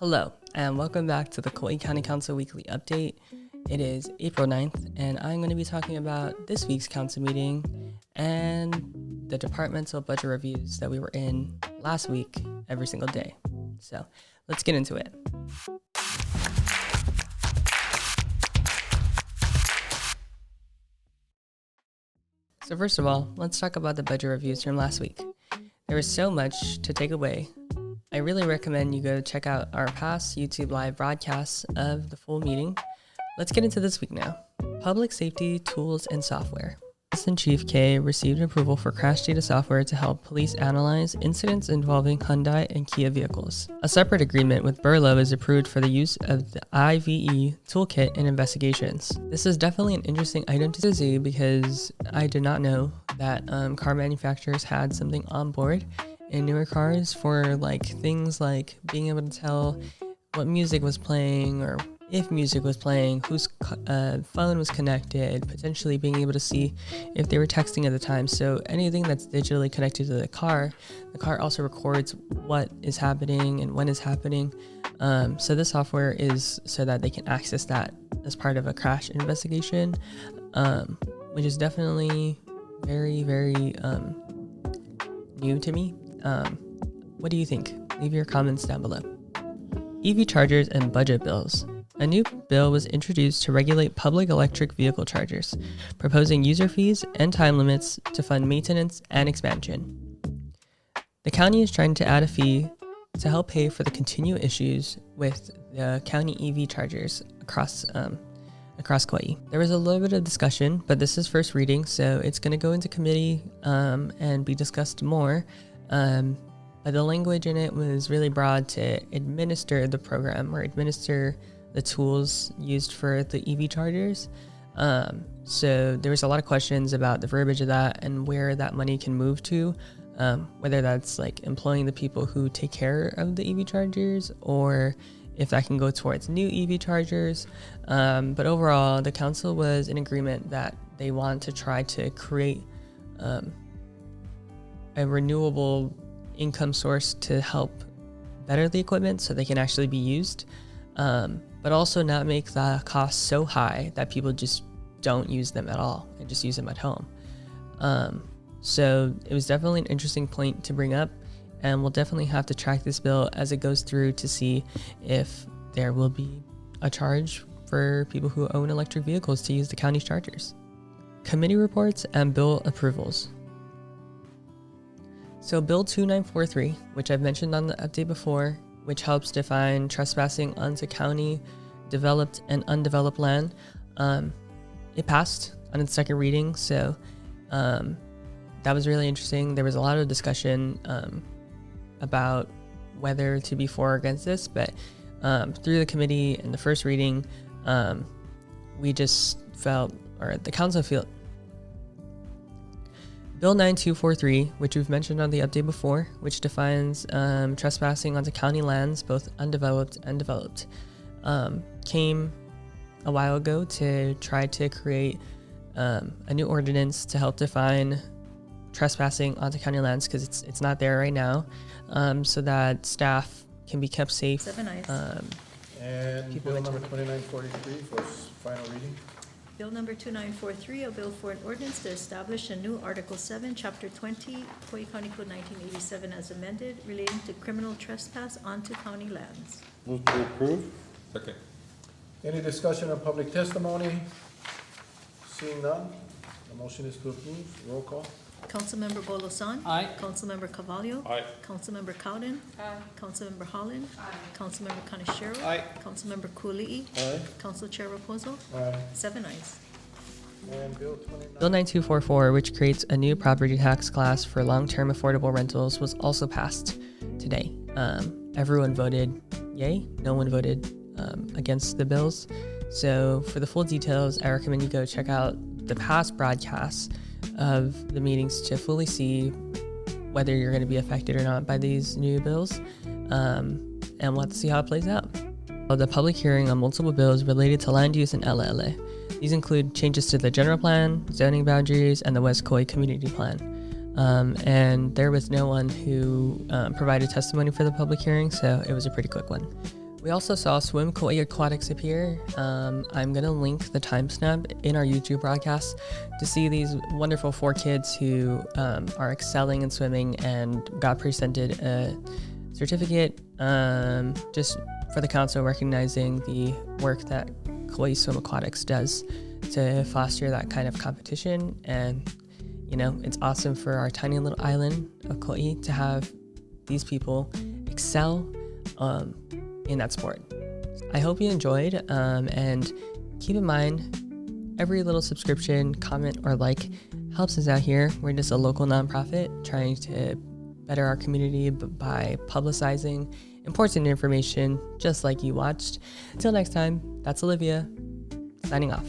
Hello, and welcome back to the Kaua'i County Council Weekly Update. It is April 9th, and I'm going to be talking about this week's council meeting and the departmental budget reviews that we were in last week every single day. So let's get into it. So first of all, let's talk about the budget reviews from last week. There was so much to take away. I really recommend you go check out our past YouTube live broadcasts of the full meeting. Let's get into this week now. Public safety tools and software. Assistant Chief K received approval for crash data software to help police analyze incidents involving Hyundai and Kia vehicles. A separate agreement with Burlow is approved for the use of the IVE toolkit in investigations. This is definitely an interesting item to see because I did not know that car manufacturers had something on board in newer cars for things like being able to tell what music was playing or if music was playing, whose phone was connected, potentially being able to see if they were texting at the time. So anything that's digitally connected to the car also records what is happening and when it's happening. So this software is so that they can access that as part of a crash investigation, which is definitely very, very new to me. What do you think? Leave your comments down below. EV chargers and budget bills. A new bill was introduced to regulate public electric vehicle chargers, proposing user fees and time limits to fund maintenance and expansion. The county is trying to add a fee to help pay for the continued issues with the county EV chargers across Kaua'i. There was a little bit of discussion, but this is first reading, so it's going to go into committee and be discussed more. But the language in it was really broad to administer the program or administer the tools used for the EV chargers. So there was a lot of questions about the verbiage of that and where that money can move to, whether that's employing the people who take care of the EV chargers or if that can go towards new EV chargers. But overall, the council was in agreement that they want to try to create a renewable income source to help better the equipment so they can actually be used, but also not make the cost so high that people just don't use them at all and just use them at home. So it was definitely an interesting point to bring up, and we'll definitely have to track this bill as it goes through to see if there will be a charge for people who own electric vehicles to use the county's chargers. Committee reports and bill approvals. So Bill 2943, which I've mentioned on the update before, which helps define trespassing onto county developed and undeveloped land, it passed on its second reading. So that was really interesting. There was a lot of discussion about whether to be for or against this, but through the committee and the first reading, we just felt, or the council felt, Bill 9243, which we've mentioned on the update before, which defines trespassing onto county lands, both undeveloped and developed, came a while ago to try to create a new ordinance to help define trespassing onto county lands, because it's not there right now, so that staff can be kept safe. 7 ayes. And bill number 2943 for final reading. Bill number 2943, a bill for an ordinance to establish a new Article 7, Chapter 20, Kaua'i County Code 1987 as amended, relating to criminal trespass onto county lands. Move to approve. Second. Any discussion on public testimony? Seeing none, the motion is to approve. Roll call. Councilmember Bolosan. Aye. Councilmember Carvalho. Aye. Councilmember Cowden. Aye. Councilmember Holland. Aye. Councilmember Kaneshiro. Aye. Councilmember Kaua'i. Aye. Council Chair Raposo. Aye. 7 ayes. And bill 29. Bill 9244, which creates a new property tax class for long-term affordable rentals, was also passed today. Everyone voted yay. No one voted against the bills. So for the full details, I recommend you go check out the past broadcasts of the meetings to fully see whether you're going to be affected or not by these new bills, and we'll have to see how it plays out. The public hearing on multiple bills related to land use in LLA. These include changes to the general plan, zoning boundaries, and the West Kaua'i community plan. And there was no one who provided testimony for the public hearing, so it was a pretty quick one. We also saw Swim Kaua'i Aquatics appear. I'm going to link the timestamp in our YouTube broadcast to see these wonderful 4 kids who are excelling in swimming and got presented a certificate just for the council recognizing the work that Kaua'i Swim Aquatics does to foster that kind of competition. And, you know, it's awesome for our tiny little island of Kaua'i to have these people excel in that sport. I hope you enjoyed, and keep in mind, every little subscription, comment, or like helps us out here. We're just a local nonprofit trying to better our community by publicizing important information just like you watched. Until next time, that's Olivia, signing off.